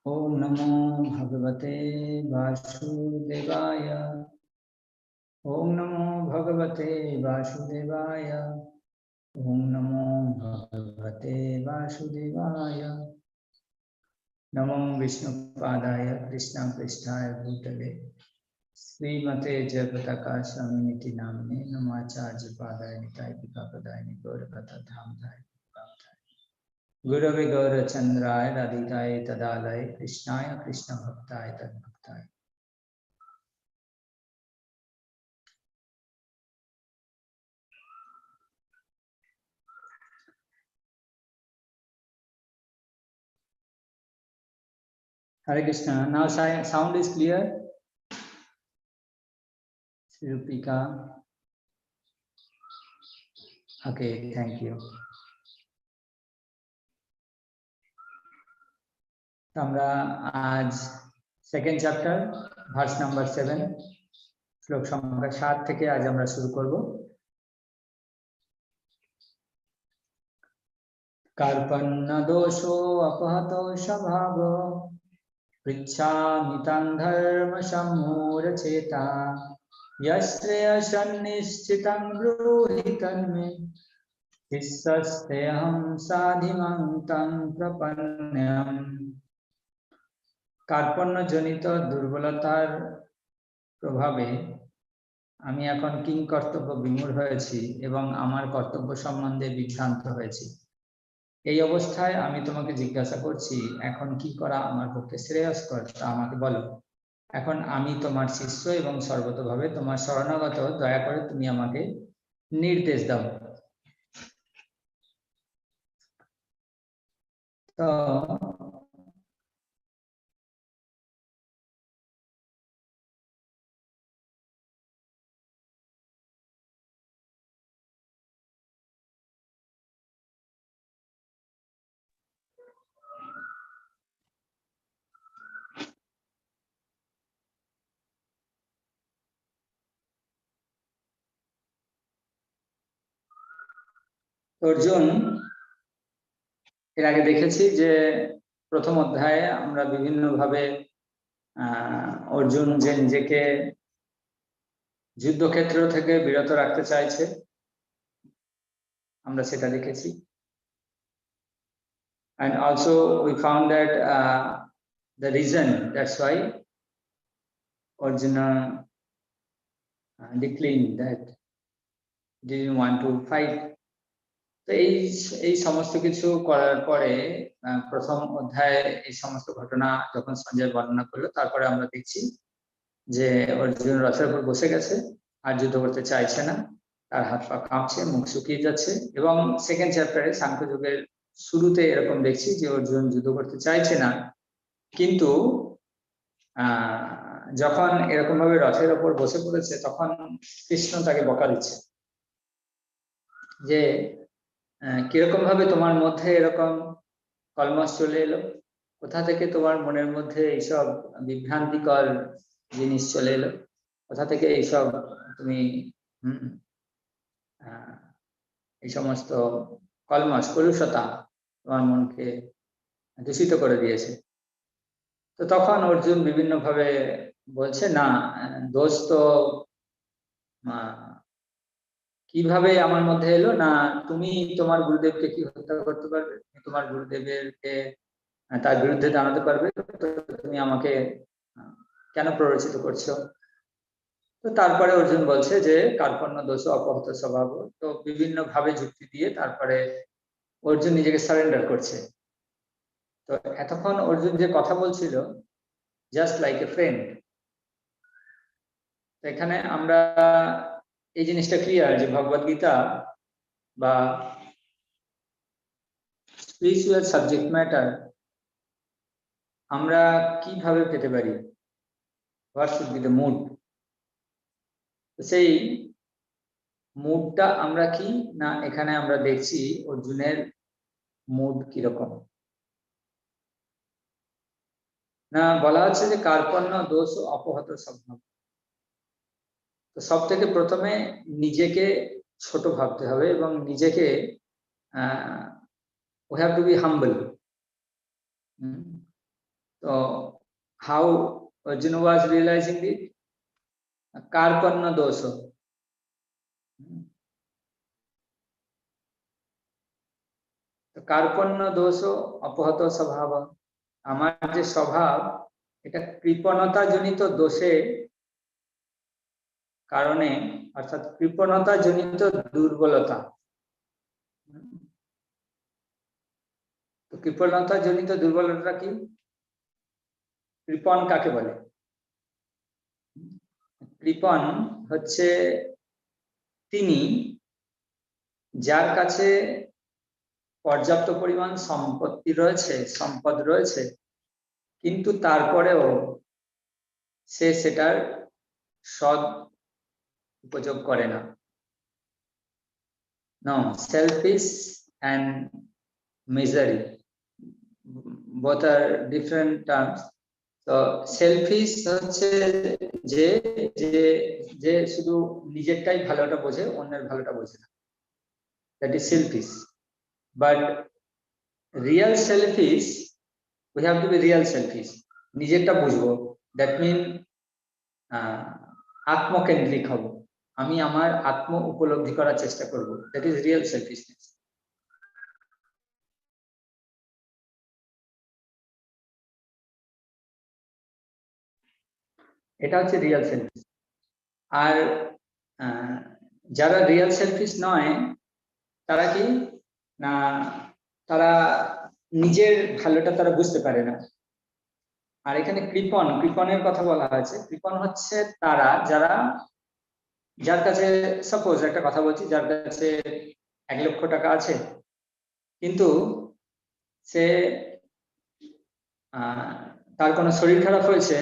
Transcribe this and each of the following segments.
ओम नमो भगवते वासुदेवाय। ओम नमो भगवते वासुदेवाय। ओम नमो भगवते वासुदेवाय। नमो विष्णुपादाय कृष्णापृष्ठाय भूतले श्रीमते जयपताका स्वामिनिति नाम्ने नमाचार्य पादाय निताय पितापदाय गौरकथा धामधाय गुरवे गौरचंद्राय राधिकाय तदालय कृष्णाय Krishna भक्ताय तद्भक्ताय। Hare Krishna. Now sound is clear. Rupika. Okay, thank you. আমরা আজ সেকেন্ড চ্যাপ্টার ভার্স নাম্বার 7 শ্লোক সংখ্যা 7 থেকে আজ আমরা শুরু করব। কার্পণ্য দোষো অপহত স্বভাব পৃচ্ছামি তাং ধর্ম সম্মূঢ়চেতা यश्रेयसं निश्चितं ब्रूहि तन्मे शिष्यस्तेऽहं साधिमां तं प्रपन्नम्। কার্পণ্যজনিত দুর্বলতার প্রভাবে আমি এখন কিং কর্তব্য বিমূঢ় হয়েছি এবং আমার কর্তব্য সম্বন্ধে বিভ্রান্ত হয়েছি। এই অবস্থায় আমি তোমাকে জিজ্ঞাসা করছি, এখন কি করা আমার পক্ষে শ্রেয়স্কর তা আমাকে বলো। এখন আমি তোমার শিষ্য এবং সর্বতভাবে তোমার শরণাগত, দয়া করে তুমি আমাকে নির্দেশ দাও। তো অর্জুন এর আগে দেখেছি যে প্রথম অধ্যায়ে আমরা বিভিন্নভাবে অর্জুন যে নিজেকে যুদ্ধক্ষেত্র থেকে বিরত রাখতে চাইছে, আমরা সেটা দেখেছি। And also we found that the reason that's why Arjuna declared that didn't want to fight. তো এই সমস্ত কিছু করার পরে প্রথম অধ্যায়ে এই সমস্ত ঘটনা যখন সঞ্জয় বর্ণনা করলো, তারপরে আমরা দেখছি যে অর্জুন রথের উপর বসে গেছে, আর যুদ্ধ করতে চাইছে না, তার হাত পা কাঁপছে, মুখ শুকিয়ে যাচ্ছে। এবং সেকেন্ড চ্যাপ্টারে সাংখ্যযোগের শুরুতে এরকম দেখছি যে অর্জুন যুদ্ধ করতে চাইছে না, কিন্তু যখন এরকম ভাবে রথের ওপর বসে পড়েছে তখন কৃষ্ণ তাকে বকা দিচ্ছে যে কিরকম ভাবে তোমার মধ্যে এরকম কলমশ চলে এলো, কোথা থেকে তোমার মনের মধ্যে এইসব বিভ্রান্তিকর জিনিস চলে এলো, কোথা থেকে এইসব তুমি এই সমস্ত কলমশ কলুষতা তোমার মনকে দূষিত করে দিয়েছে। তো তখন অর্জুন বিভিন্নভাবে বলছে, না, দোষ তো কিভাবে আমার মধ্যে এলো, না তুমি তোমার গুরুদেবকে কি হত্যা করতে পারবে, তোমার গুরুদেবেরকে তার বিরুদ্ধে দাঁড়াতে পারবে, তো তুমি আমাকে কেন প্ররোচিত করছো। তো তারপরে অর্জুন বলছে যে কার্পণ্য দোষ অপহত স্বভাব। তো বিভিন্ন ভাবে যুক্তি দিয়ে তারপরে অর্জুন নিজেকে সারেন্ডার করছে। তো এতক্ষণ অর্জুন যে কথা বলছিল জাস্ট লাইক এ ফ্রেন্ড, এখানে আমরা এই জিনিসটা ক্লিয়ার যে ভগবদ গীতা বা স্পিরিচুয়াল সাবজেক্ট ম্যাটার আমরা কিভাবে পেতে পারি, what should be the mood. সেই মুডটা আমরা কি না, এখানে আমরা দেখছি অর্জুনের মুড কিরকম। না, বলা হচ্ছে যে কার্পণ্য দোষ ও অপহত স্বভাব। তো সব থেকে প্রথমে নিজেকে ছোট ভাবতে হবে এবং নিজেকে we have to be humble. তো So how Arjuna was realizing it? Karpanna dosha. Karpanna dosha apahato svabha. আমার যে স্বভাব এটা কৃপণতা জনিত দোষে কারণে, অর্থাৎ কৃপণতা জনিত দুর্বলতা। তো কৃপণতা জনিত দুর্বলতা কি? কৃপণ কাকে বলে? কৃপণ হচ্ছে তিনি যার কাছে পর্যাপ্ত পরিমাণ সম্পত্তি রয়েছে, সম্পদ রয়েছে, কিন্তু তারপরেও সে সেটার সৎ উপযোগ করে না। No, selfish and misery both are different terms. So selfish হচ্ছে যে যে যে শুধু নিজেরটাই ভালোটা বোঝে, অন্যের ভালোটা বোঝে না, that is selfish. But real selfish, we have to be real selfish. নিজেরটা বুঝবো, that mean আত্মকেন্দ্রিক হব, আমি আমার আত্ম উপলব্ধি করার চেষ্টা করব, that is real selfishness. এটা হচ্ছে রিয়েল সেলফিশ। আর যারা রিয়েল সেলফিশ নয় তারা কি না, তারা নিজের ভালোটা তারা বুঝতে পারে না। আর এখানে কৃপণ, কৃপণের কথা বলা হয়েছে। কৃপণ হচ্ছে তারা যারা, যার কাছে সাপোজ একটা কথা বলছি, যার কাছে 1 লক্ষ টাকা আছে, কিন্তু সে তার কোনো শরীর খারাপ হয়েছে,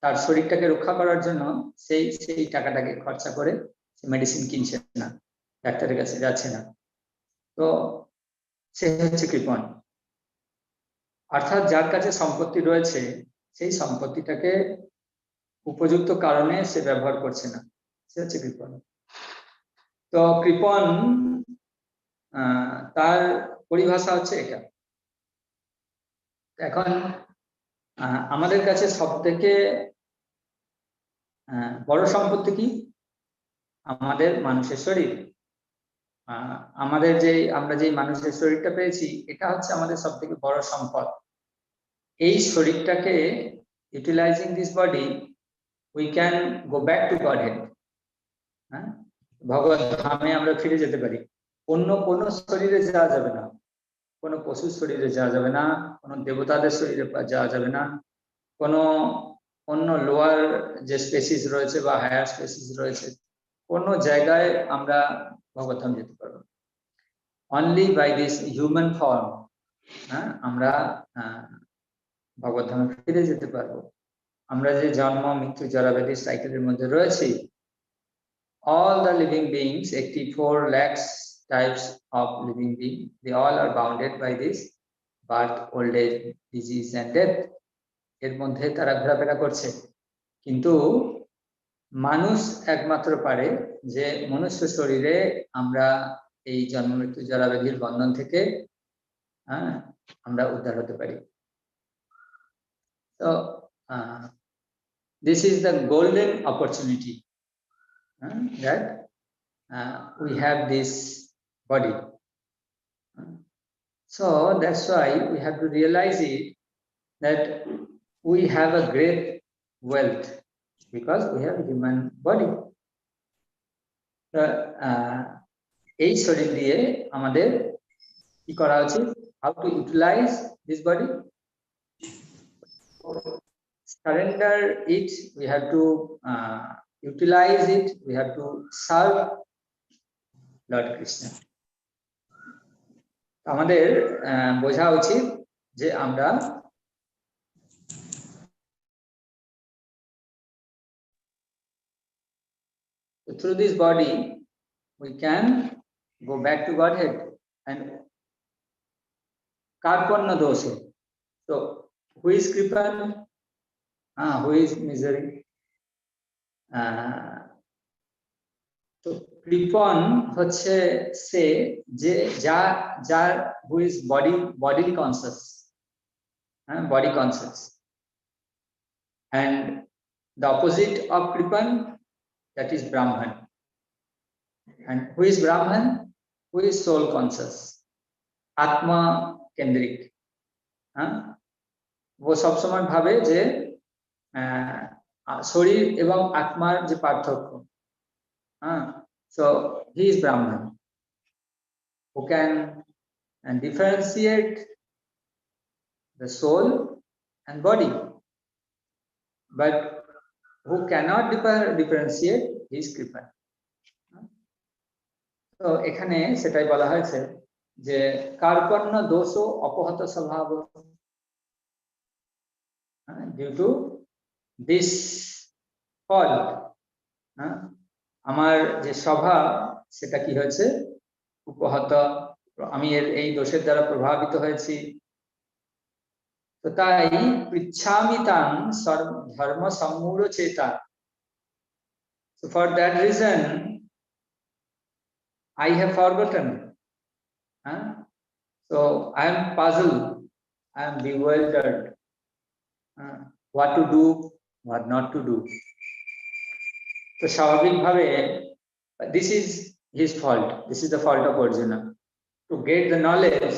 তার শরীরটাকে রক্ষা করার জন্য সেই টাকাটাকে খরচা করে সে মেডিসিন কিনছে না, ডাক্তারের কাছে যাচ্ছে না, তো সে হচ্ছে কৃপণ। অর্থাৎ যার কাছে সম্পত্তি রয়েছে সেই সম্পত্তিটাকে উপযুক্ত কারণে সে ব্যবহার করছে না, সে হচ্ছে কৃপণ। তো কৃপণ তার পরিভাষা হচ্ছে এটা। এখন আমাদের কাছে সবথেকে বড় সম্পত্তি কি? আমাদের মানুষের শরীর। আমাদের আমরা যে মানুষের শরীরটা পেয়েছি, এটা হচ্ছে আমাদের সবথেকে বড় সম্পদ। এই শরীরটাকে utilizing this body, we can go back to Godhead. ভগবত ধামে আমরা ফিরে যেতে পারি। অন্য কোনো শরীরে যাওয়া যাবে না, কোনো পশুর শরীরে যাওয়া যাবে না, কোনো দেবতাদের শরীরে যাওয়া যাবে না, কোনো অন্য লোয়ার যে স্পেসিস রয়েছে বা হায়ার স্পেসিস রয়েছে, কোনো জায়গায় আমরা ভগবত ধাম যেতে পারবো। Only by this human form আমরা ভগবত ধামে ফিরে যেতে পারবো। আমরা যে জন্ম মৃত্যু জরা ব্যাধি সাইকেলের মধ্যে রয়েছি, all the living beings, 84 lakhs types of living beings, they all are bounded by this birth, old age, disease and death. এর মধ্যে তারা ঘোরাফেরা করছে, কিন্তু মানুষ একমাত্র পারে যে মনুষ্য শরীরে আমরা এই জন্ম মৃত্যু জরা ব্যাধির বন্ধন থেকে আমরা উদ্ধার হতে পারি। তো this is the golden opportunity that we have this body. So that's why we have to realize it, that we have a great wealth because we have a human body. এই শরীর দিয়ে আমাদের কি করা উচিত? How to utilize this body? Surrender it, we have to utilize it, we have to serve Lord Krishna. আমাদের বোঝা উচিত যে আমরা through this body we can go back to Godhead. And karpanna dosha, so who is kripan, who is misery? তো কৃপণ হচ্ছে সে যে যার who is bodily conscious, body conscious. And the opposite of Kripan, that is Brahman. And who is Brahman? Who is soul conscious? Atma kendrik. वो सब समय भावे जे शरीर एवं आत्मार जे पार्थक्य. So he is Brahman, who can differentiate the soul and body, but who cannot differentiate his Kripa. তো এখানে সেটাই বলা হয়েছে যে কার্পণ্য দোষ অপহত স্বভাব, due to this fault, আমার যে স্বভাব সেটা কি হয়েছে, উপহত, আমি এই দোষের দ্বারা প্রভাবিত হয়েছি। তো তাই পৃচ্ছামি তাং ধর্ম সম্মূঢ় চেতা। So for that reason I have forgotten. So I am puzzled, I am bewildered, what to do, what not to do. So স্বাভাবিক ভাবে this is his fault, this is the fault of Arjuna. To get the knowledge,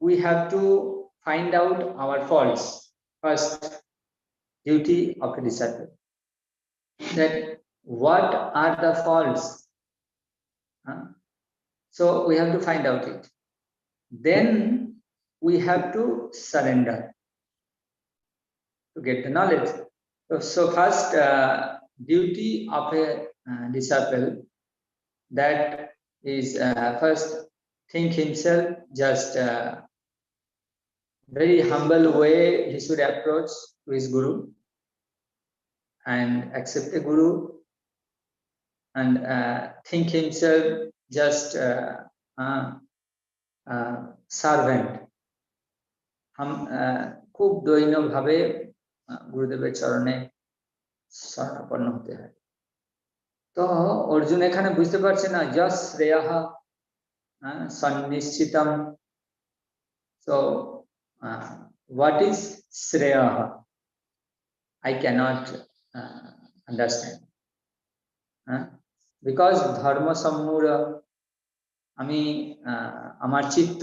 we have to find out our faults first. Duty of a disciple, that what are the faults. So we have to find out it. Then we have to surrender to get the knowledge. So first duty of a disciple, that is first think himself, just very humble way he should approach to his guru and accept the guru, and think himself just servant. খুব দৈন্য ভাবে গুরুদেবের চরণে শরণাপন্ন হতে হয়। তো অর্জুন এখানে বুঝতে পারছে না যশ শ্রেয়ঃ সন্নিশ্চিতম। So what is শ্রেয়ঃ? I cannot understand, because dharma sammura, আমি আমার চিত্ত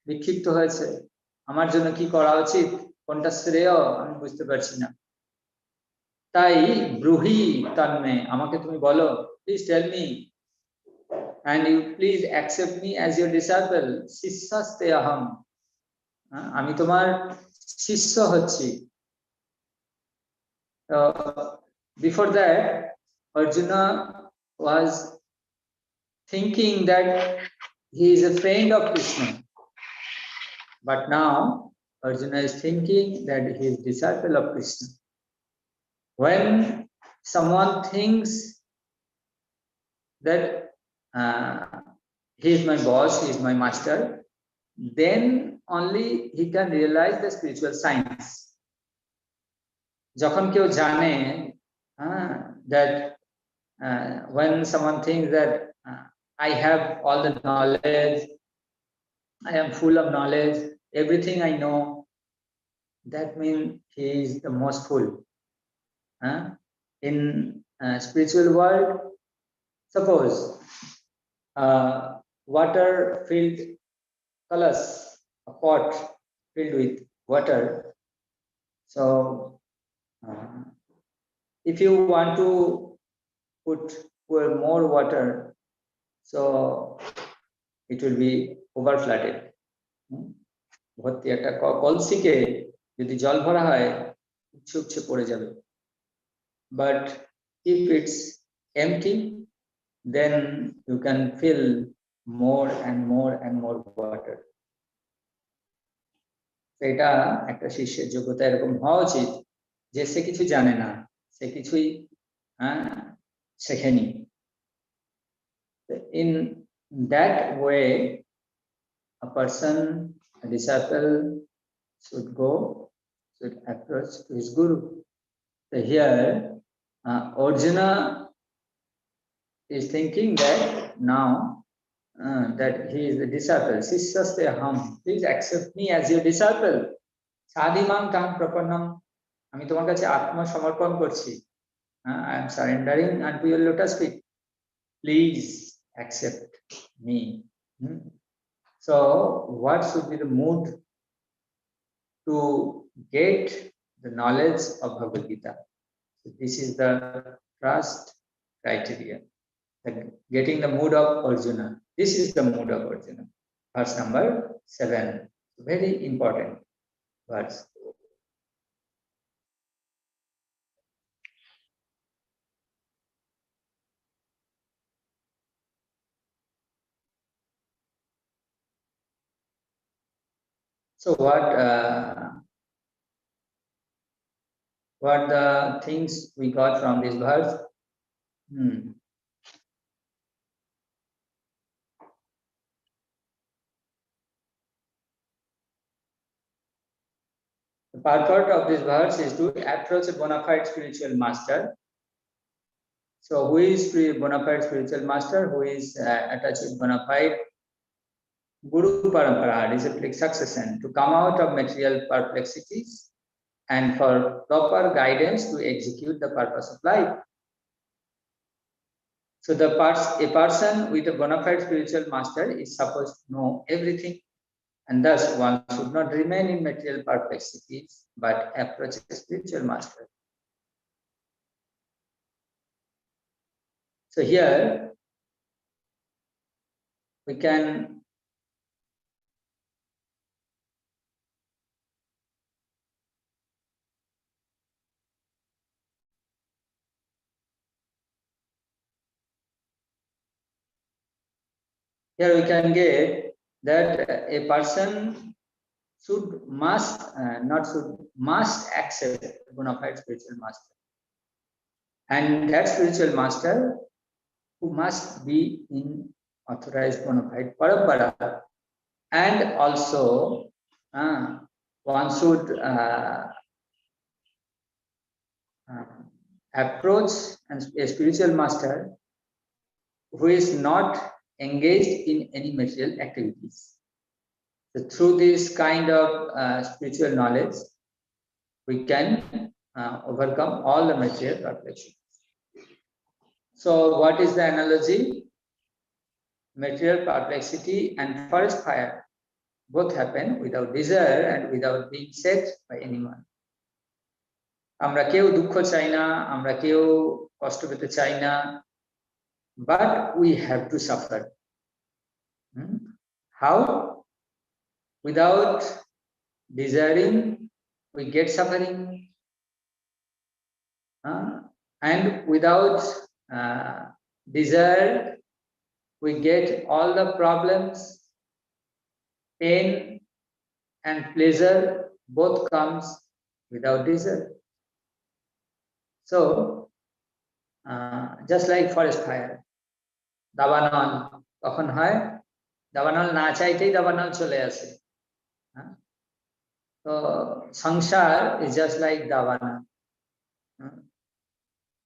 বিক্ষিপ্ত হয়েছে, আমার জন্য কি করা উচিত, কোনটা শ্রেয় আমি বুঝতে পারছি না। তাই ব্রুহি তন্মে, আমাকে তুমি বলো, please tell me, and you please accept me as your disciple. শিষ্যাস্তে অহম, আমি তোমার শিষ্য হচ্ছি। Before that, Arjuna was thinking that he is a friend of Krishna, but now Arjuna is thinking that he is disciple of Krishna. When someone thinks that he is my boss, he is my master, then only he can realize the spiritual science. যখন কেউ জানে that when someone thinks that I have all the knowledge, I am full of knowledge, everything I know, that means he is the most full. In spiritual world, suppose water filled colors, a pot filled with water. So if you want to pour more water, so it will be over flooded. ভর্তি একটা কলসিকে যদি জল ভরা হয় উপচে পড়ে যাবে, but if it's empty, then you can fill more and more and more water. এটা একটা শিষ্যের যোগ্যতা এরকম হওয়া উচিত যে সে কিছু জানে না, সে কিছুই শেখেনি। In that way, a person, a disciple should approach to his guru. So here Arjuna is thinking that now that he is the disciple, Sisyaste aham, please accept me as your disciple. Sadimam tam prapanam. আমি তোমার কাছে আত্মসমর্পণ করছি। I am surrendering unto your lotus feet. Please accept me. So, what should be the mood to get the knowledge of Bhagavad Gita? So this is the first criteria. Getting the mood of Arjuna. This is the mood of Arjuna. Verse number 7. Very important verse. So what the things we got from this verse? The purport of this verse is to approach a bona fide spiritual master. So who is bona fide spiritual master? Who is attached with bona fide Guru Parampara, disciplic succession, to come out of material perplexities and for proper guidance to execute the purpose of life. So a person with a bona fide spiritual master is supposed to know everything, and thus one should not remain in material perplexities but approach a spiritual master. So here we can get that a person must accept a bona fide spiritual master, and that spiritual master who must be in authorized bona fide parampara, and also one should approach a spiritual master who is not engaged in any material activities. So through this kind of spiritual knowledge, we can overcome all the material perplexities. So what is the analogy? Material perplexity and forest fire both happen without desire and without being set by anyone. আমরা কেউ দুঃখ চাই না, আমরা কেউ কষ্ট পেতে চাই না, but we have to suffer. How? Without desiring, we get suffering, and without desire, we get all the problems. Pain and pleasure both comes without desire. So just like forest fire, দাবানল কখন হয়? দাবানল না চাইতেই দাবানল চলে আসে। তো সংসার is just like দাবানল.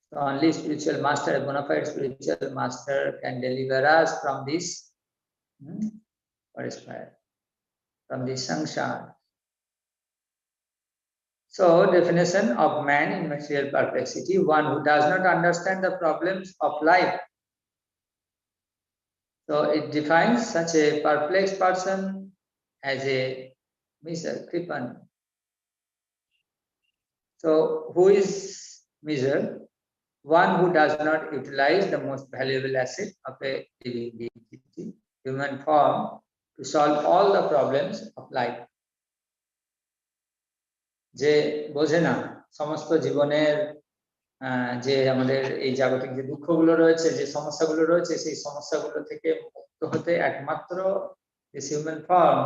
So only spiritual master, a bona fide spiritual master, can deliver us from this forest fire, from this samsara. So definition of man in material perplexity: one who does not understand the problems of life. So it defines such a perplexed person as a miser, kripan. So who is miser? One who does not utilize the most valuable asset of a living entity, human form, to solve all the problems of life. যে বোঝে না সমস্ত জীবনের যে আমাদের এই জাগতিক যে দুঃখগুলো রয়েছে, যে সমস্যাগুলো রয়েছে, সেই সমস্যাগুলো থেকে মুক্ত হতে একমাত্র this human form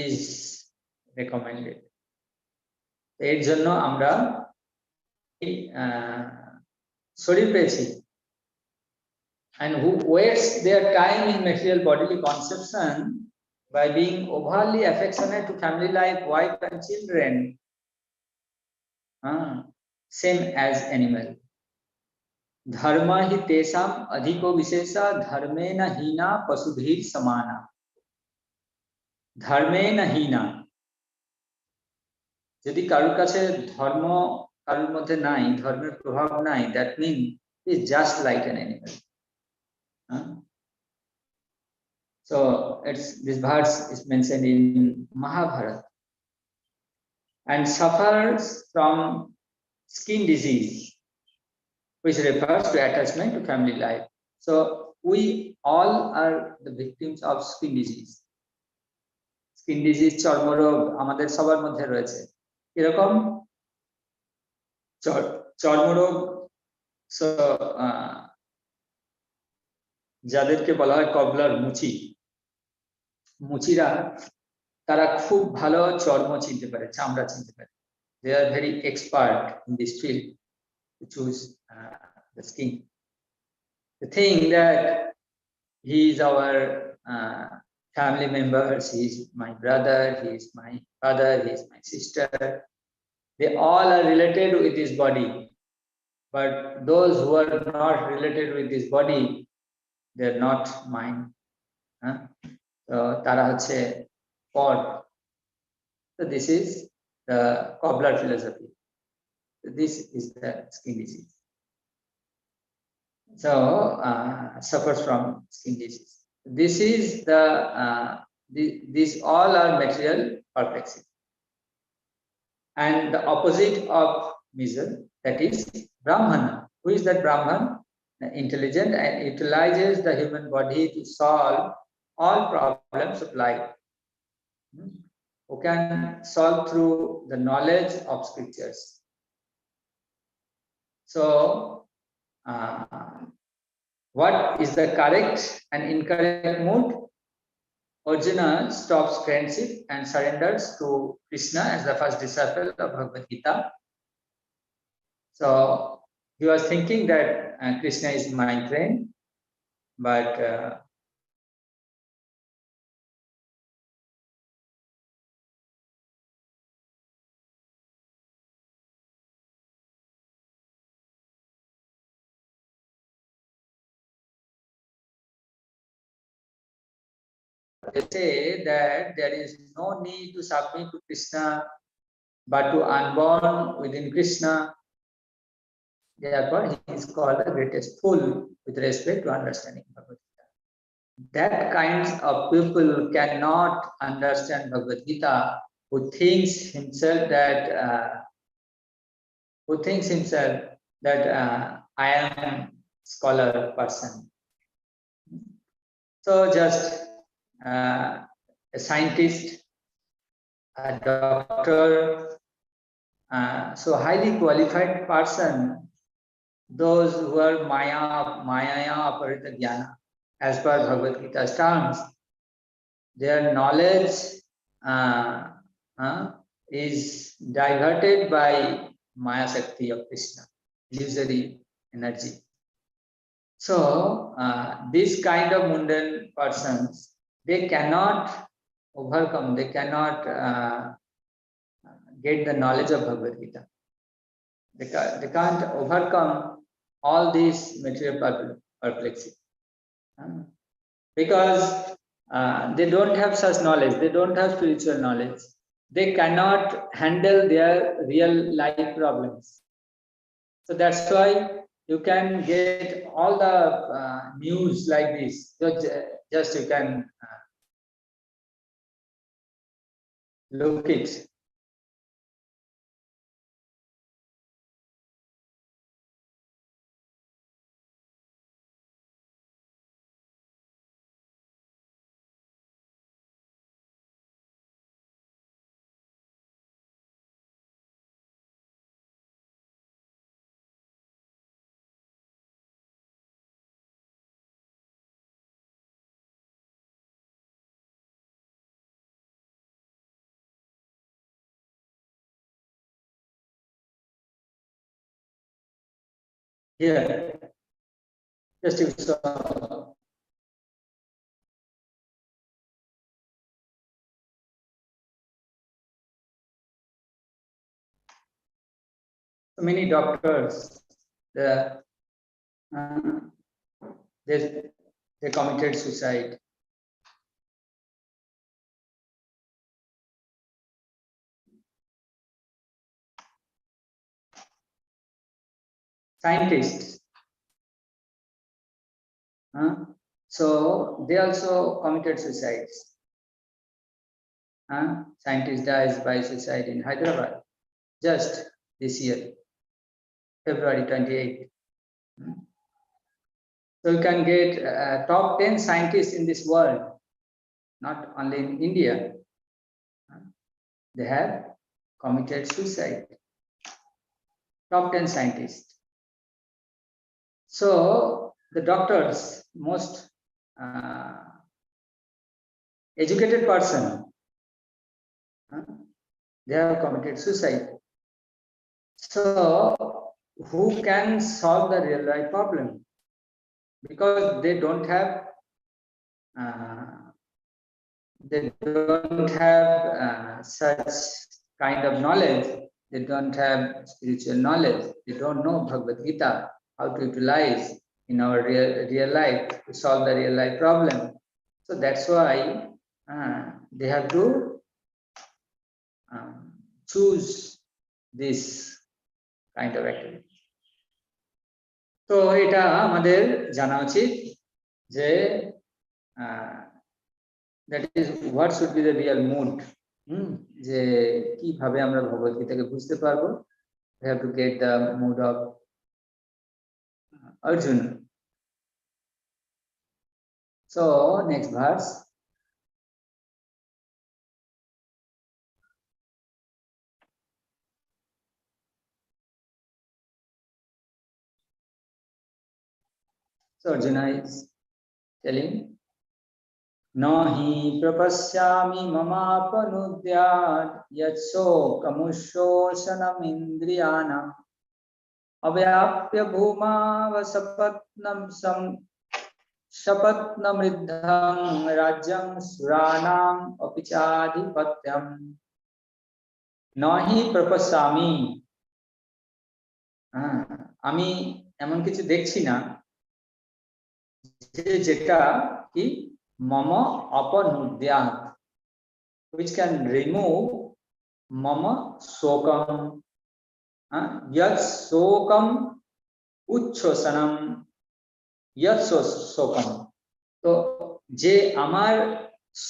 is recommended. এর জন্য আমরা শরীর পেয়েছি, and who wastes their time in material bodily conception by being overly affectionate to family life, wife and children, same as animal. Dharma hi tesam adhiko vishesha dharmena hina pasudhir samana. Dharmena hina, যদি কারোর কাছে ধর্ম কারোর মধ্যে নাই, ধর্মের প্রভাব নাই, that means he is just like an animal. So this verse is mentioned in Mahabharata. And suffers from skin disease, which refers to attachment to family life. So we all are the victims of skin disease. Skin disease, চর্মরোগ আমাদের সবার মধ্যে রয়েছে। এরকম চর্মরোগ যাদেরকে বলা হয় কবলার, মুচিরা তারা খুব ভালো চর্ম চিনতে পারে, চামড়া চিনতে পারে। They are very expert in this field to choose the skin. The thing that he is our family members, he is my brother, he is my father, he is my sister. They all are related with this body. But those who are not related with this body, they are not mine. So tara hocche pod. So this is the cobbler philosophy. This is the skin disease. So suffers from skin disease. This is these all are material perplexity. And the opposite of miser, that is Brahmana. Who is that Brahman? Intelligent and utilizes the human body to solve all problems of life. Who can solve through the knowledge of scriptures. So what is the correct and incorrect mood? Arjuna stops friendship and surrenders to Krishna as the first disciple of Bhagavad Gita. So he was thinking that Krishna is my friend, but they say that there is no need to submit to Krishna, but to unborn within Krishna. Therefore, he is called the greatest fool with respect to understanding Bhagavad Gita. That kinds of people cannot understand Bhagavad Gita, who thinks himself that I am scholar person. So just a scientist, a doctor, so highly qualified person, those who are maya aparita jnana, as per Bhagavad Gita's terms, their knowledge is diverted by Maya Shakti of Krishna, illusory energy. So this kind of mundane persons, they cannot overcome, they cannot get the knowledge of Bhagavad Gita. They can't overcome all these material perplexity. Because they don't have such knowledge, they don't have spiritual knowledge. They cannot handle their real life problems. So that's why you can get all the news like this. Just you can look it. Here, just you saw. So many doctors, they committed suicide. scientists. So they also committed suicides. Scientist dies by suicide in Hyderabad just this year, February 28. So you can get top 10 scientists in this world, not only in India. They have committed suicide. Top 10 scientists. So the doctors, most educated person, they have committed suicide. So who can solve the real life problem? Because they don't have such kind of knowledge. They don't have spiritual knowledge. They don't know Bhagavad Gita, how to utilize in our real life to solve the real life problem. So that's why they have to choose this kind of activity. তো এটা আমাদের জানা উচিত যে that is what should be the real mood. যে কিভাবে আমরা ভগবত গীতাকে বুঝতে পারবো. We have to get the mood of Arjuna. So next verse. So Arjuna is telling, Nahi prapasyami mamapanudyat yatsokamushoshanam indriyanam avyapya bhuma vasapatnam sapatnamriddham rajyam suranam apichadhipatyam nahi prapasyami. আমি এমন কিছু দেখছি না যেটা কি mama apanudyat, which can remove mama sokam, yat sokam uchchosanam, yat sokam. তো যে আমার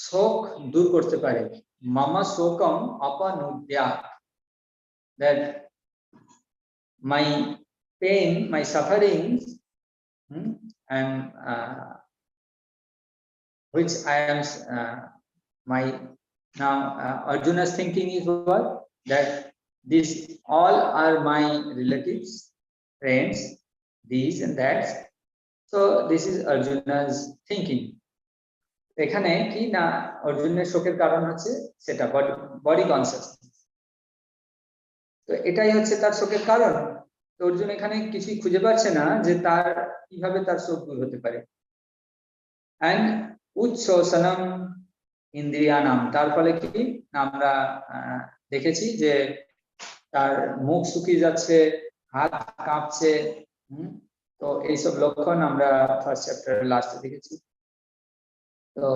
শোক দূর করতে পারে, mama sokam apanudyat, that my pain, my sufferings, and which I am now Arjuna's thinking is what? That these all are my relatives, friends, these and that. So this is Arjuna's thinking. এখানে কি না অর্জুনের শোকের কারণ হচ্ছে সেটা body consciousness. তো এটাই হচ্ছে তার শোকের কারণ। তো অর্জুন এখানে কিছুই খুঁজে পাচ্ছে না যে তার কিভাবে তার শোক দূর হতে পারে। and উচ্ছ্বসনম ইন্দ্রিয়ানাম, তার ফলে কি আমরা দেখেছি যে তার মুখ শুকিয়ে যাচ্ছে, হাত কাঁপছে। তো এইসব লক্ষণ আমরা ফার্স্ট চ্যাপ্টারের লাস্টে দেখেছি। তো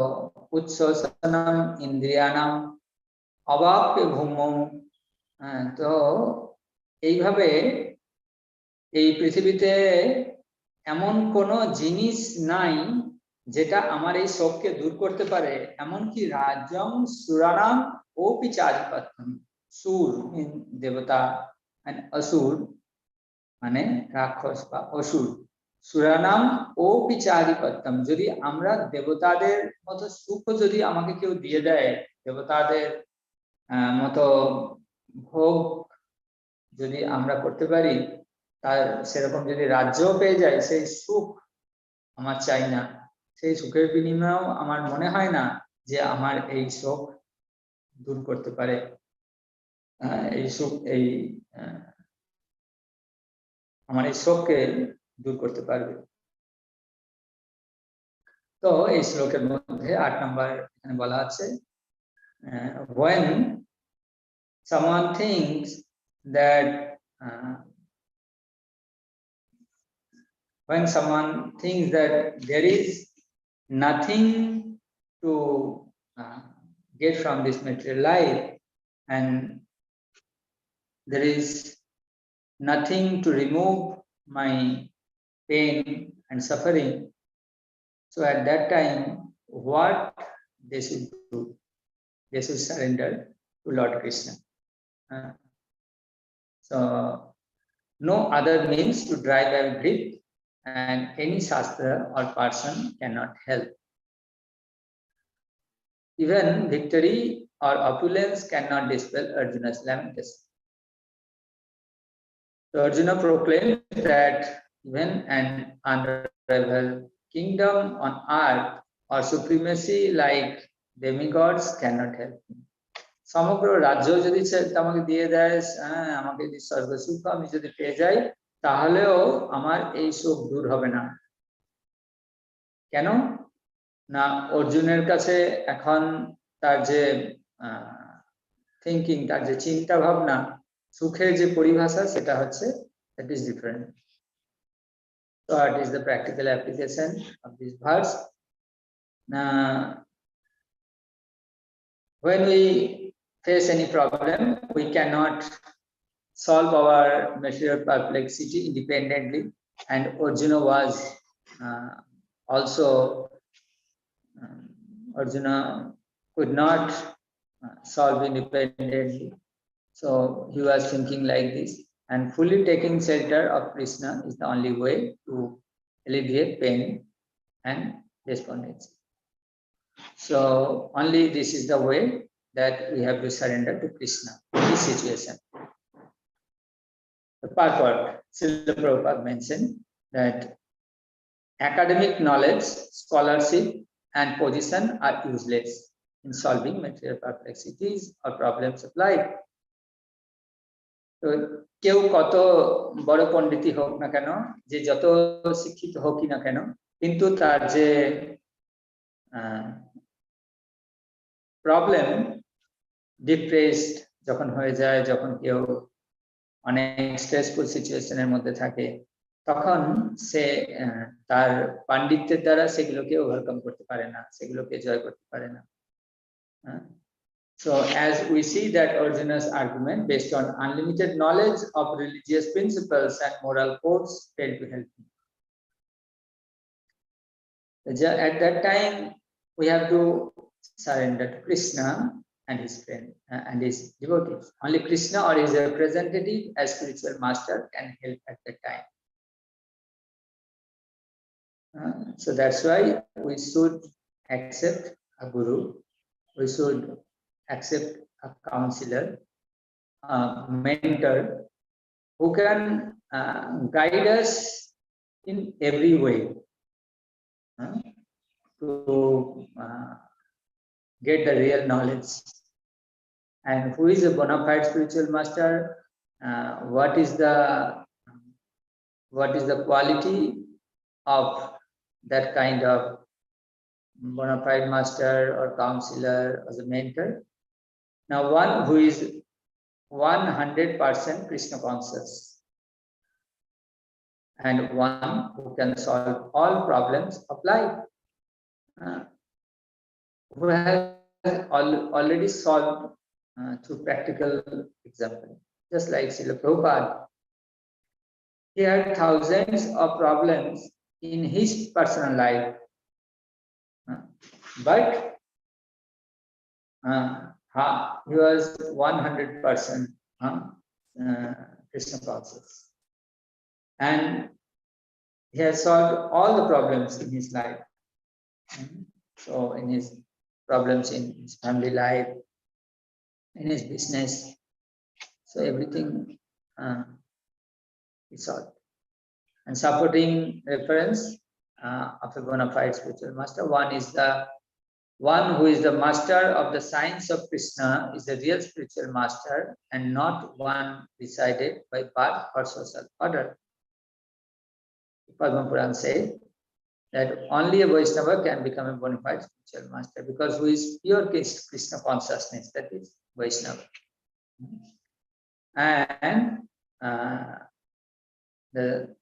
উচ্ছ্বসনম ইন্দ্রিয়ানাম অবাপ্য ভূমম, তো এইভাবে এই পৃথিবীতে এমন কোনো জিনিস নাই যেটা আমার এই শোককে দূর করতে পারে, এমনকি রাজ্যম সুরানাম ও পিচাধিপত্যম, সুর দেবতা and অসুর মানে রাক্ষস বা অসুর, সুরানাম ও পিচাধিপত্যম, যদি আমরা দেবতাদের মতো সুখ যদি আমাকে কেউ দিয়ে দেয়, দেবতাদের মতো ভোগ যদি আমরা করতে পারি, তার সেরকম যদি রাজ্য পেয়ে যায়, সেই সুখ আমার চাই না। সেই সুখের বিনিময়েও আমার মনে হয় না যে আমার এই শোক দূর করতে পারে, এই সুখ আমার এই শোককে দূর করতে পারবে। তো এই শ্লোকের মধ্যে 8 নম্বর এখানে বলা আছে, when someone thinks that there is nothing to get from this material life, and there is nothing to remove my pain and suffering. So at that time, what they should do? They should surrender to Lord Krishna. So no other means to drive away grief, and any shastra or person cannot help. Even victory or opulence cannot dispel Arjuna's lamentation. So Arjuna proclaimed that even an unrivaled kingdom on earth or supremacy like demigods cannot help me. সমগ্র রাজ্য যদি আমাকে দিয়ে দেয়, আমাকে যদি স্বর্গ সুখ আমি যদি পেয়ে যাই, তাহলেও আমার এই সুখ দূর হবে না। কেন না, অর্জুনের কাছে এখন তার যে থিঙ্কিং, তার যে চিন্তা ভাবনা, সুখের যে পরিভাষা, সেটা হচ্ছে that is different. So it is the practical application of this verse. When we face any problem, we cannot solve our material perplexity independently, and Arjuna was also Arjuna could not solve independently. So he was thinking like this, and fully taking shelter of Krishna is the only way to alleviate pain and despondency. So only this is the way that we have to surrender to Krishna in this situation. The purport, Srila Prabhupada mentioned that academic knowledge, scholarship, and position are useless in solving material perplexities or problems of life. তো কেউ কত বড় পণ্ডিতই হোক না কেন, যে যত শিক্ষিত হোকই না কেন, কিন্তু তার যে প্রবলেম, ডিপ্রেসড যখন হয়ে যায়, যখন কেউ অনেক স্ট্রেসফুল সিচুয়েশনের মধ্যে থাকে, তখন সে তার পাণ্ডিত্যের দ্বারা সেগুলোকে ওভারকাম করতে পারে না, সেগুলোকে জয় করতে পারে না। So as we see that Arjuna's argument based on unlimited knowledge of religious principles and moral codes failed to help him. At that time, we have to surrender to Krishna and his friend and his devotees. Only Krishna or his representative as spiritual master can help at that time. So that's why we should accept a guru, we should accept a counselor, a mentor who can guide us in every way to get the real knowledge. And who is a bona fide spiritual master? What is the quality of that kind of bona fide master or counselor or the mentor? Now, one who is 100% Krishna conscious, and one who can solve all problems of life, who has already solved through practical example. Just like Srila Prabhupada, he had thousands of problems in his personal life, but he was 100% Krishna conscious, and he has solved all the problems in his life. So in his problems in his family life, in his business, so everything is solved. And supporting reference of a bona fide spiritual master, one who is the master of the science of Krishna is the real spiritual master, and not one decided by birth or social order. Padma Puran says that only a Vaishnava can become a bona fide spiritual master, because who is pure Krishna consciousness, that is Vaishnava. And the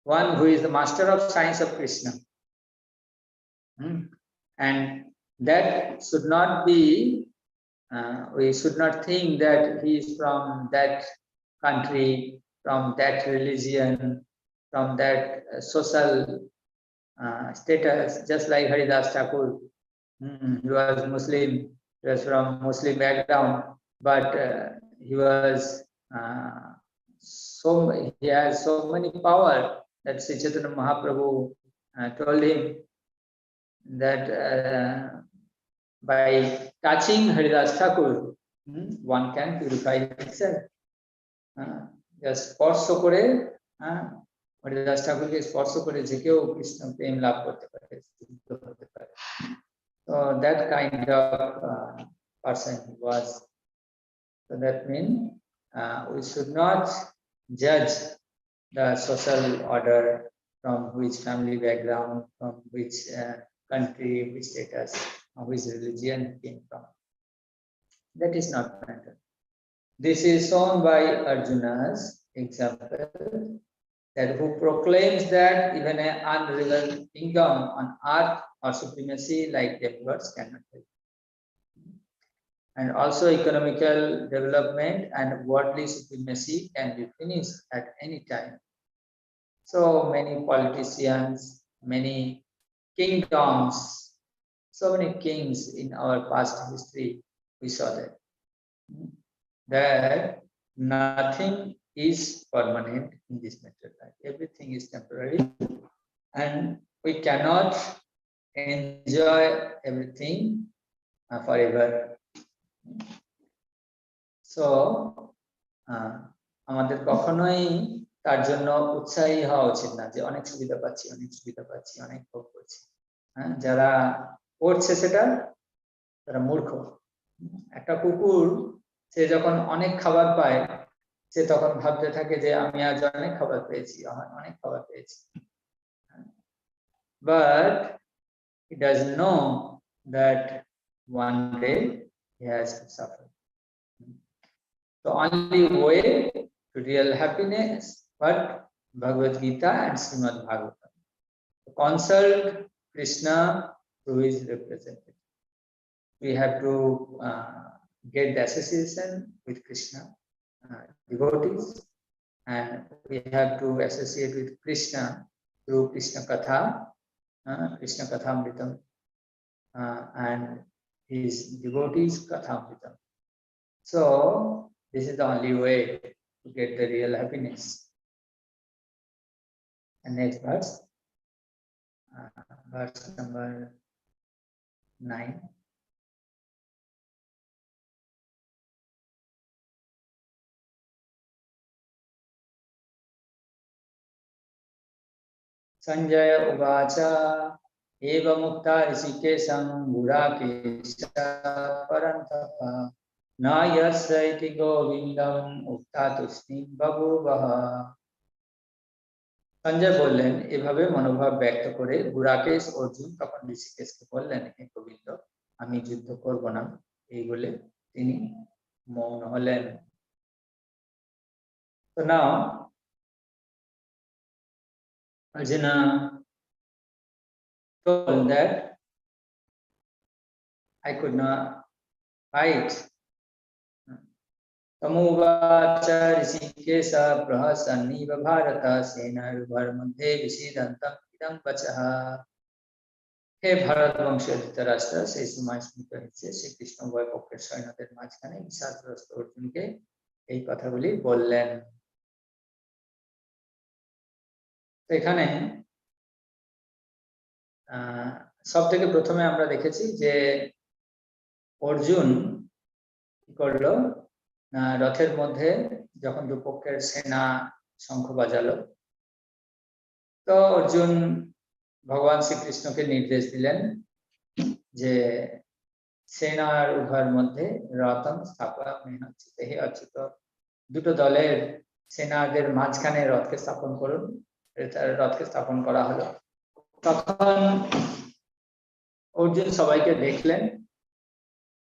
one who is the master of science of Krishna, and that should not be, we should not think that he is from that country, from that religion, from that social status, just like Haridas Thakur. He was Muslim, he was from Muslim background, but he was he has so many power that Sri Chaitanya Mahaprabhu told him that by touching Haridas Thakur, one can purify himself. Just স্পর্শ করে হরিদাস ঠাকুরকে স্পর্শ করে যে কেউ কৃষ্ণ প্রেম লাভ করতে পারে, সিদ্ধ হতে পারে। So that kind of person he was. So that means we should not judge the social order, from which family background, from which country, which status, or which religion came from. That is not matter. This is shown by Arjuna's example, that who proclaims that even an unrealized kingdom on earth or supremacy like demigods cannot help. And also economical development and worldly supremacy can be finished at any time. So many politicians, many kingdoms, so many kings in our past history, we saw that nothing is permanent in this material life. Everything is temporary, and we cannot enjoy everything forever. So আমাদের কখনোই তার জন্য উৎসাহী হওয়া উচিত না যে অনেক সুবিধা পাচ্ছি, অনেক ভোগ করছি। যারা করছে সেটা তারা মূর্খ। একটা কুকুর সে যখন অনেক খাবার পায়, সে তখন ভাবতে থাকে যে আমি আজ অনেক খাবার পেয়েছি, but he doesn't know that one day he has to suffer. The only way to real happiness, but Bhagavad Gita and Srimad Bhagavatam. Consult Krishna through his representative. We have to get the association with Krishna devotees, and we have to associate with Krishna through Krishna Katha, Krishna Kathamritam, and his devotees Kathamritam. So this is the only way to get the real happiness. And next verse, verse number 9. Sanjay Uvacha eva mukta ऋषिकेशं गुराकेशा परन्तपा na yasaiti govindam uktatusni babhuvaha. Sanjay বললেন, এভাবে মনোভাব ব্যক্ত করে গুরাকেশ অর্জুন তখন ঋষিকেশকে বললেন, হে গোবিন্দ, আমি যুদ্ধ করব না, এই বলে তিনি মৌন হলেন। So now Arjuna told that I could not fight. Tamuvacha Rishikesh प्रहसन्निव Bharat सेनायुभर मध्ये विषीदन्तं इदं वचः। হে ভারত বংশীয় ধৃতরাষ্ট্র, সেই সময় স্মৃত হয়েছে শ্রীকৃষ্ণ উভয় পক্ষের সৈন্যদের মাঝখানে বিষাদগ্রস্ত অর্জুনকে এই কথাগুলি বললেন। এখানে সব থেকে প্রথমে আমরা দেখেছি যে অর্জুন কি করলো, রথের মধ্যে যখন দুপক্ষের সেনা শঙ্খ বাজালো, তো অর্জুন ভগবান শ্রীকৃষ্ণকে নির্দেশ দিলেন যে সেনার উভয়ের মধ্যে রথম স্থাপন হচ্ছে, হে অচ্যুত, দুটো দলের সেনাদের মাঝখানে রথকে স্থাপন করুন। রথকে স্থাপন করা হলো। তখন অর্জুন সবাইকে দেখলেন,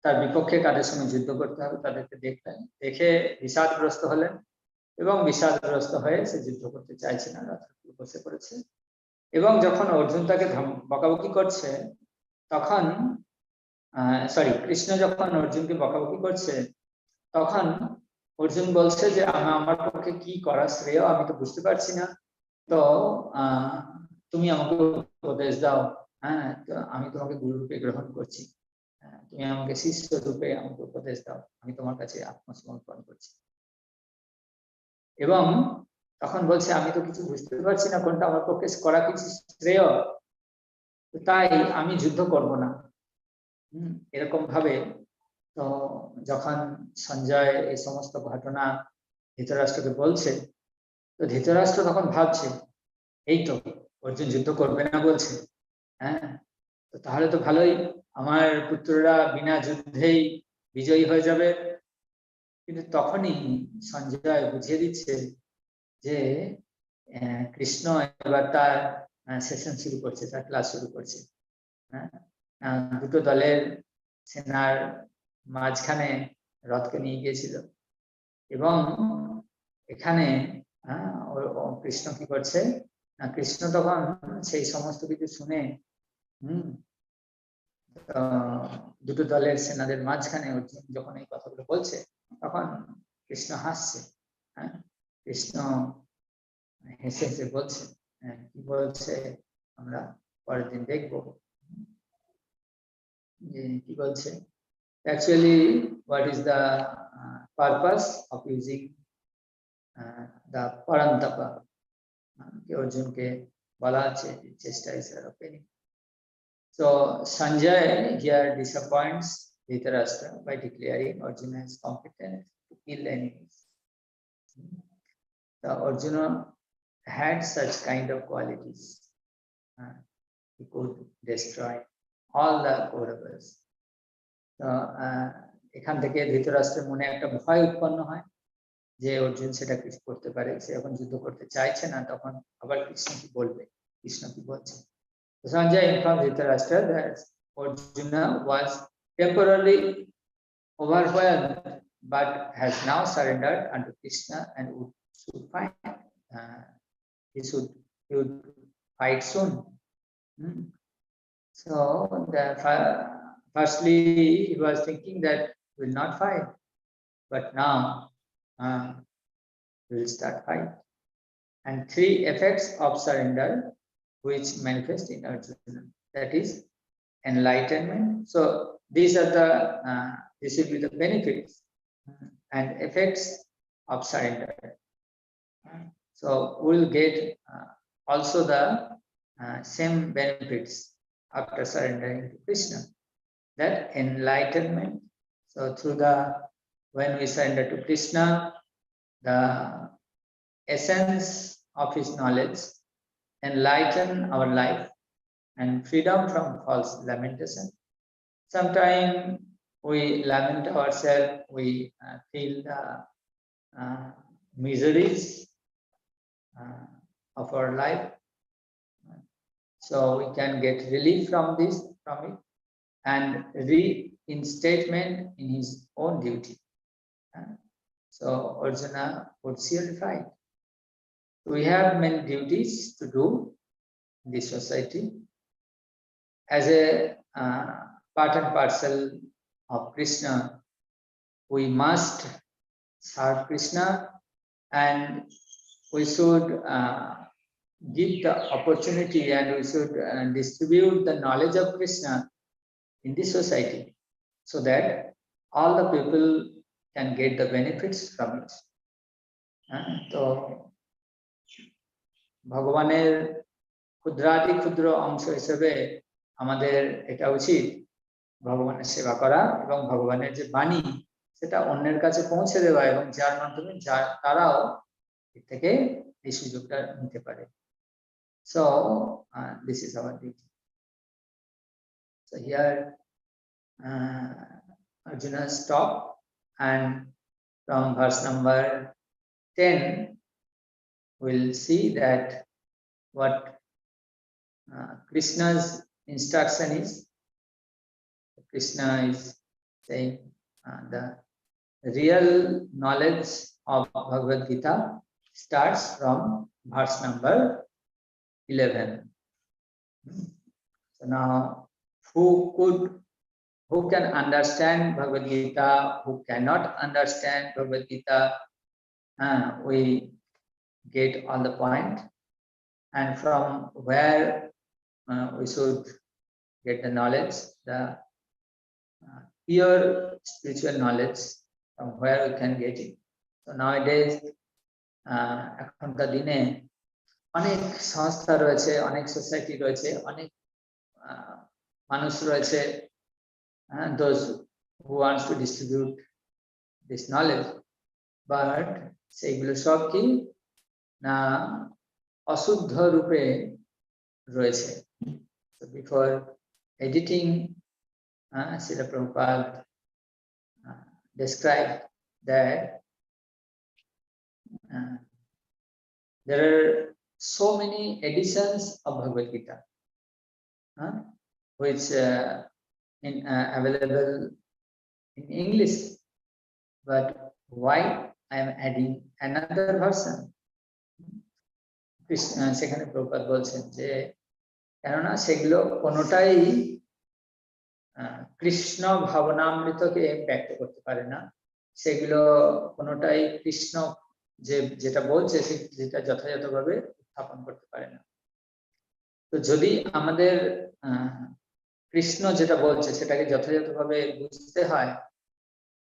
তার বিপক্ষে কাদের সঙ্গে যুদ্ধ করতে হবে তাদেরকে দেখলেন, দেখে বিষাদগ্রস্ত হলেন এবং বিষাদগ্রস্ত হয়ে সে যুদ্ধ করতে চাইছে না, রথের উপর বসে পড়েছে। এবং যখন অর্জুন তাকে বকাবকি করছে তখন কৃষ্ণ যখন অর্জুনকে বকাবকি করছে তখন অর্জুন বলছে যে আমার পক্ষে কি করা শ্রেয় আমি তো বুঝতে পারছি না। তো তুমি আমাকে উপদেশ দাও, হ্যাঁ, তো আমি তোমাকে গুরু রূপে গ্রহণ করছি, তুমি আমাকে শিষ্য রূপে আমাকে উপদেশ দাও, আমি তোমার কাছে আত্মসমর্পণ করছি। এবং তখন বলছে আমি তো কিছু বুঝতে পারছি না কোনটা আমার পক্ষে করা কিছু শ্রেয়, তাই আমি যুদ্ধ করব না। এরকম ভাবে তো যখন সঞ্জয় এই সমস্ত ঘটনা ধৃতরাষ্ট্রকে বলছে, তো ধৃতরাষ্ট্র তখন ভাবছে এই তো অর্জুন যুদ্ধ করবে না বলছে, হ্যাঁ, তো তাহলে তো ভালোই, আমার পুত্ররা বিনা যুদ্ধেই বিজয়ী হয়ে যাবে। কিন্তু তখনই সঞ্জয় বুঝিয়ে দিচ্ছে যে কৃষ্ণ এবার তার সেশন শুরু করছে, তার ক্লাস শুরু করছে। দুটো দলের সেনার মাঝখানে রথকে নিয়ে গিয়েছিল এবং এখানে কৃষ্ণ কি করছে, কৃষ্ণ তখন সেই সমস্ত কিছু শুনে দুটো দলের সেনাদের মাঝখানে অর্জুন যখন এই কথাগুলো বলছে, তখন কৃষ্ণ হাসছে। কৃষ্ণ হেসে হেসে বলছে, কি বলছে আমরা পরের দিন দেখবো যে কি বলছে। Actually, what is the purpose of using the parantapa? অর্জুনকে বলা আছে চেষ্টা is of any. So Sanjay here disappoints Dhritarashtra by declaring Arjuna is competent to kill enemies. The Arjuna had such kind of qualities. He could destroy all the Kauravas. তো এখান থেকে ধৃতরাষ্ট্রের মনে একটা ভয় উৎপন্ন হয় যে অর্জুন সেটা কিছু করতে পারে, সে এখন যুদ্ধ করতে চাইছে না, তখন আবার কৃষ্ণ কি বলবে, কৃষ্ণ কি বলছে। Sanjay informed Dhritarashtra that Arjuna was temporarily overwhelmed but has now surrendered unto Krishna and should fight. He would fight soon. So firstly he was thinking that he will not fight, but now he will start fight. And three effects of surrender which manifest in Arjuna, that is enlightenment. So these are the this will be the benefits and effects of surrender. So we'll get also the same benefits after surrendering to Krishna, that enlightenment. So through when we surrender to Krishna, the essence of his knowledge enlighten our life and freedom from false lamentation. Sometimes we lament ourselves, we feel the miseries of our life. So we can get relief from it, and reinstatement in his own duty. So Arjuna would surely fight. We have many duties to do in this society. As a part and parcel of Krishna, we must serve Krishna, and we should give the opportunity, and we should distribute the knowledge of Krishna in this society, so that all the people can get the benefits from it. তো ভগবানের ক্ষুদ্রাতি ক্ষুদ্র অংশ হিসেবে আমাদের এটা উচিত ভগবানের সেবা করা এবং ভগবানের যে বাণী সেটা অন্যের কাছে পৌঁছে দেওয়া, এবং যার মাধ্যমে তারাও এর থেকে এই সুযোগটা নিতে পারে। So this is our duty. So here Arjuna stopped, and from verse number 10 we'll see that what Krishna's instruction is. Krishna is saying the real knowledge of Bhagavad Gita starts from verse number 11. So now who can understand Bhagavad Gita, who cannot understand Bhagavad Gita, we get on the point. and from where we should get the knowledge, the pure spiritual knowledge, from where we can get it. So nowadays, এখনকার দিনে অনেক সংস্থা রয়েছে, অনেক society রয়েছে, অনেক মানুষ রয়েছে, those who wants to distribute this knowledge, but সেগুলো সব কি না অশুদ্ধ রূপে রয়েছে. So before editing, Srila Prabhupada described that there are so many editions of Bhagavad Gita, which available in English, but why I am adding another version? সেখানে প্রভুপাদ বলছেন যে কেননা সেগুলো কোনোটাই কৃষ্ণ ভাবনামৃতকে ব্যক্ত করতে পারে না, সেগুলো কোনোটাই কৃষ্ণ যেটা বলছে যেটা যথাযথভাবে উত্থাপন করতে পারে না. তো যদি আমাদের কৃষ্ণ যেটা বলছে সেটাকে যথাযথভাবে বুঝতে হয়,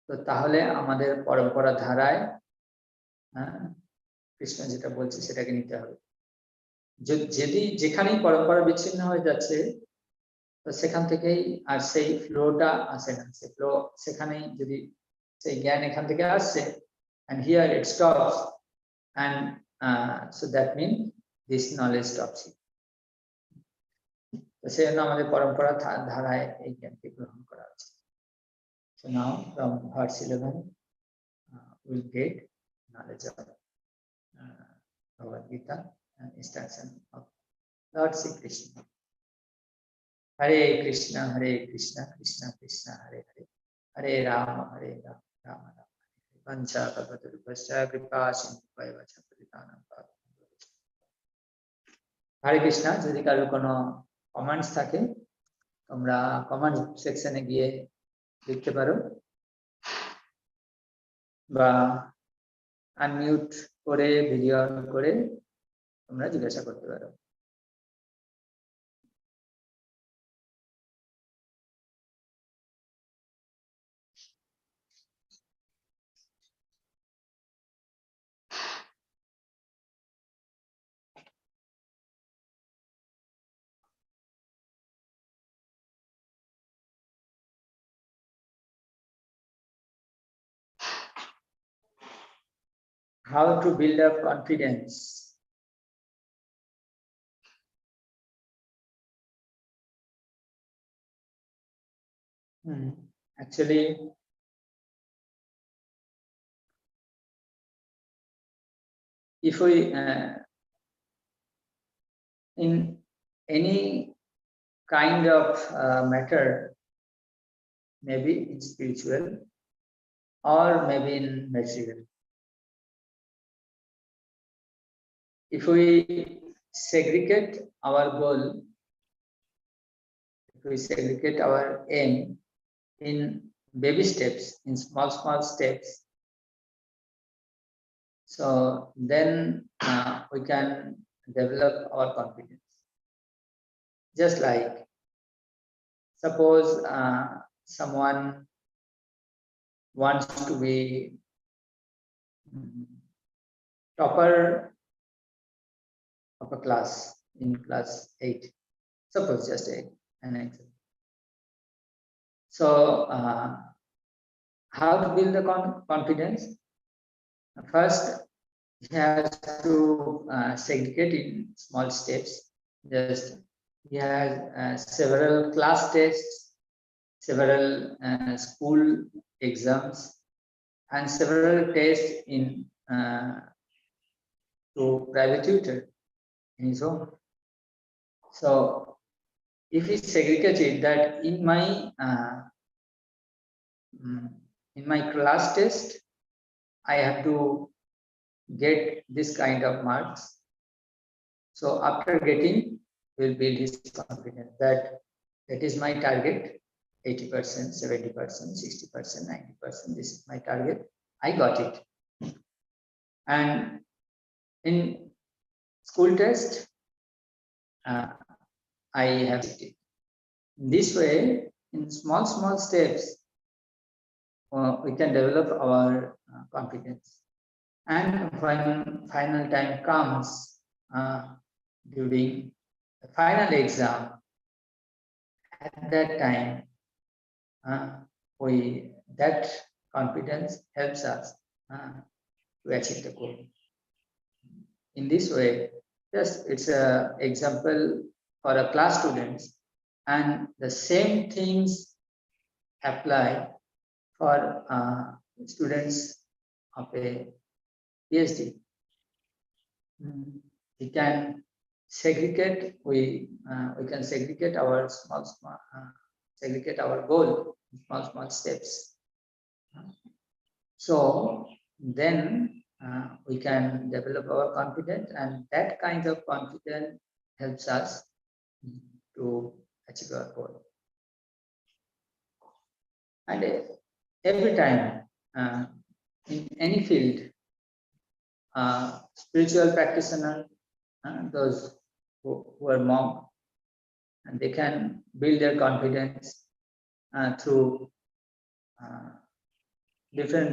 তো তাহলে আমাদের পরম্পরা ধারায় কৃষ্ণ যেটা বলছে সেটাকে নিতে হবে. যদি যেখানেই পরম্পরা বিচ্ছিন্ন হয়ে যাচ্ছে, তো সেখান থেকেই আর সেই ফ্লোটা আসে না. সেই ফ্লো সেখানেই, যদি সেই জ্ঞান এখান থেকে আসছে and here it stops, and so that means this knowledge stops here. তো সেই জন্য আমাদের পরম্পরা ধারায় এই জ্ঞানকে গ্রহণ করা উচিত. So now from verse 11 we'll get knowledge of Bhagavad Gita and instruction of Lord Sri Krishna. Hare Krishna, Krishna Krishna, Hare Hare, Hare Rama, Rama Rama. Vancha kalpatarubhascha kripa sindhubhaiva cha paritanam pavam. Hare Krishna. যদি কারো কোনো comments থাকে তোমরা comment সেকশনে গিয়ে লিখতে পারো, বা আনমিউট করে ভিডিও অন করে তোমরা জিজ্ঞাসা করতে পারো. How to build up confidence? Actually, if we in any kind of matter, maybe in spiritual or maybe in material, if we segregate our goal, if we segregate our aim in baby steps, in small steps, so then we can develop our confidence. Just like, suppose someone wants to be topper of a class in class 8, suppose just an example. So how to build the confidence? First, he has to segregate in small steps. Just he has several class tests, several school exams, and several tests in to private tutor in his home. So if he segregated that in my class test, I have to get this kind of marks. So after getting, will build his confidence that is my target, 80%, 70%, 60%, 90%. This is my target. I got it. And in school test, I have it. This way, in small steps, we can develop our confidence. And when final time comes, during the final exam, at that time, that confidence helps us to achieve the goal. In this way, just it's an example for a class students, and the same things apply for students of a PhD. We can segregate. We can segregate our segregate our goal in small steps. So then we can develop our confidence, and that kind of confidence helps us to achieve our goal. And every time in any field, spiritual practitioner, those who are monk, and they can build their confidence through different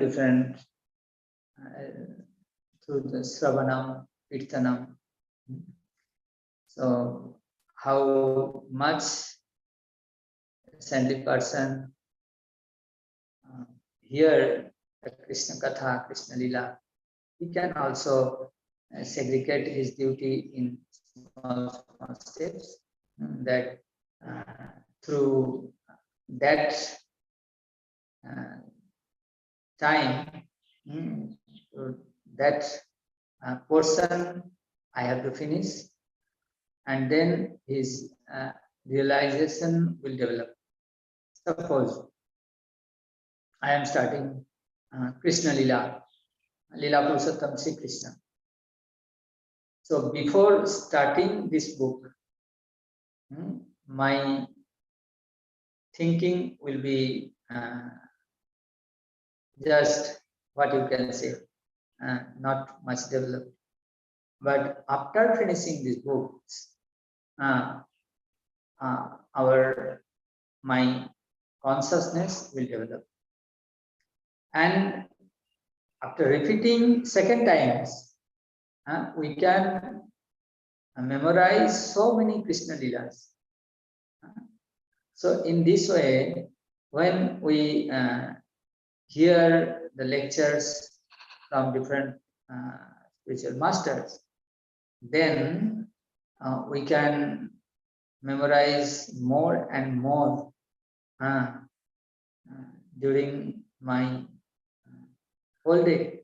through the Sravanam, Kirtanam. So how much saintly person hear the Krishna Katha, Krishna Lila, he can also segregate his duty in small steps, that through that time, that portion I have to finish, and then his realization will develop. Suppose I am starting Krishna Lila, Lila Purushottam Sri Krishna. So before starting this book, my thinking will be just what you can say, not much developed. But after finishing these books, my consciousness will develop. And after repeating second times, we can memorize so many Krishna Leelas. So in this way, when we hear the lectures from different spiritual masters, then we can memorize more and more during my whole day.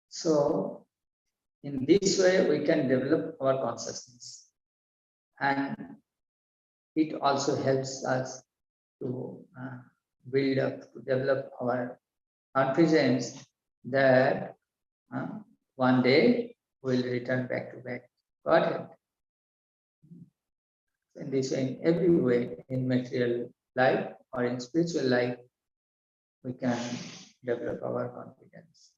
So in this way, we can develop our consciousness, and it also helps us to build up, to develop our confidence that one day we'll return back to Godhead. In this way, in every way, in material life or in spiritual life, we can develop our confidence.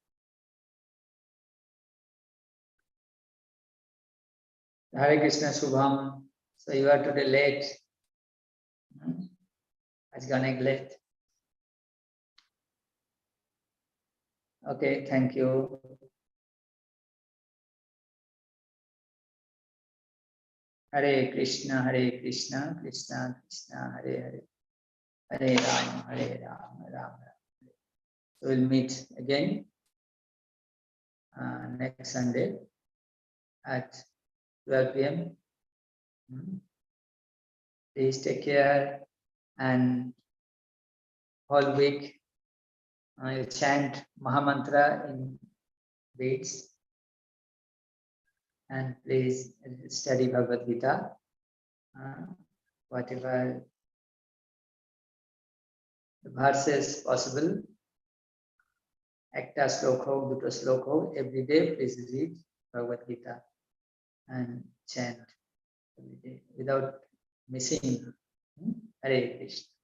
Hare Krishna, Shubham. So you are today late. It's gonna late. Okay, thank you. Hare Krishna, Krishna Krishna, Hare Hare. Hare Ram, Ram Ram. So we'll meet again next Sunday at 12 p.m. Please take care, and whole week I chant Mahamantra in beats, and please study Bhagavad Gita, whatever the verses possible. Ekta slok ho, duto slok ho, every day please read Bhagavad Gita and chant every day without missing. Hare Krishna.